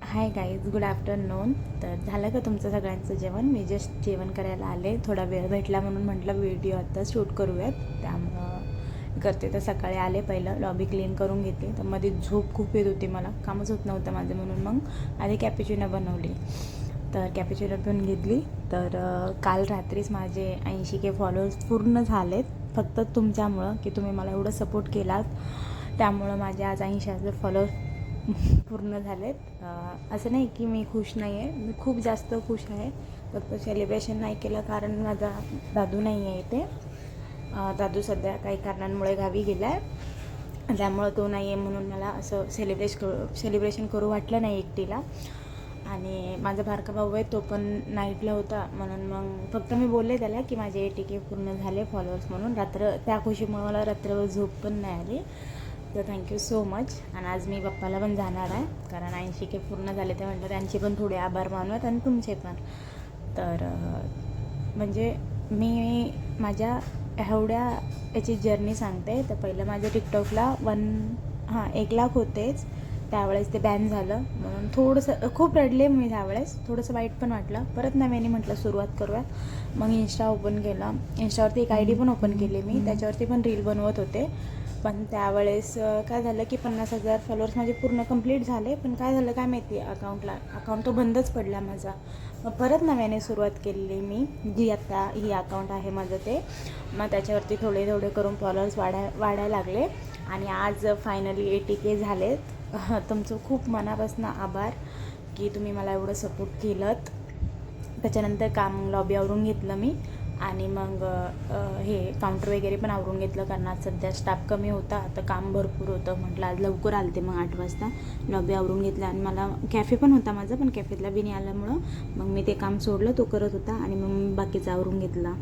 Hi guys, good afternoon. तर झालं का तुमचं सगळ्यांचं जेवण? मी जस्ट जेवण करायला आले. थोडा वेळ भेटला म्हणून म्हटलं व्हिडिओ आता शूट करूयात, त्यामुळं करते. तर सकाळी आले, पहिलं लॉबी क्लीन करून घेतली. तर मध्ये झोप खूप येत होती, मला कामच होत नव्हतं माझं, म्हणून मग आधी कॅपेचिनो बनवली. तर कॅपेचिनो पिऊन घेतली. तर काल रात्रीच माझे 80K फॉलोअर्स पूर्ण झालेत, फक्त तुमच्यामुळं, की तुम्ही मला एवढं सपोर्ट केलात. त्यामुळं माझे आज 80,000 फॉलोअर्स पूर्ण झालेत. असं नाही की मी खुश नाही आहे, मी खूप जास्त खुश आहे. फक्त सेलिब्रेशन नाही केलं कारण माझा दादू नाही आहे इथे. दादू सध्या काही कारणांमुळे गावी गेला आहे, त्यामुळं तो नाही आहे, म्हणून मला असं सेलिब्रेशन करू वाटलं नाही एकटीला. आणि माझा बारका भाऊ आहे, तो पण नाईटला होता, म्हणून मग फक्त मी बोलले त्याला की माझे 80K पूर्ण झाले फॉलोअर्स म्हणून. त्या खुशीमुळे मला रात्रभर झोप पण नाही आली. तर थँक्यू सो मच. आणि आज मी पप्पाला पण जाणार आहे, कारण 80K पूर्ण झाले, ते म्हटलं त्यांचे पण थोडे आभार मानूयात आणि तुमचे पण. तर म्हणजे मी माझ्या एवढ्या याची जर्नी सांगते. तर पहिलं माझ्या टिकटॉकला 1,00,000 होतेच, त्यावेळेस ते बॅन झालं, म्हणून थोडंसं खूप रडले मी त्यावेळेस. थोडंसं वाईट पण वाटलं. परत नव्याने म्हटलं सुरुवात करूया. मग इंस्टा ओपन केला. इंस्टावरती एक ID पण ओपन केली मी, त्याच्यावरती पण रील बनवत होते. पण त्यावेळेस काय झालं की 50,000 फॉलोअर्स माझे पूर्ण कंप्लीट झाले. पण काय झालं काय माहिती, अकाउंट तो बंदच पडला माझा. मग परत नव्याने सुरुवात केलेली मी, जी आत्ता ही अकाउंट आहे माझं ते. मग त्याच्यावरती थोडे थोडे करून फॉलोअर्स वाढायला लागले. आणि आज फायनली 80K झालेत. तुमचं खूप मनापासून आभार की तुम्ही मला एवढं सपोर्ट केलंत. त्याच्यानंतर काम लॉबी आवरून घेतलं मी, आणि मग हे काउंटर वगैरे पण आवरून घेतलं, कारण आज सध्या स्टाफ कमी होता, तर काम भरपूर होतं. म्हटलं आज लवकर आलते, मग 8 वाजता लॉबी आवरून घेतलं. आणि मला कॅफे पण होता माझा, पण कॅफेतला बी नाही आल्यामुळं मग मी ते काम सोडलं, तो करत होता, आणि मग बाकीचं आवरून घेतला.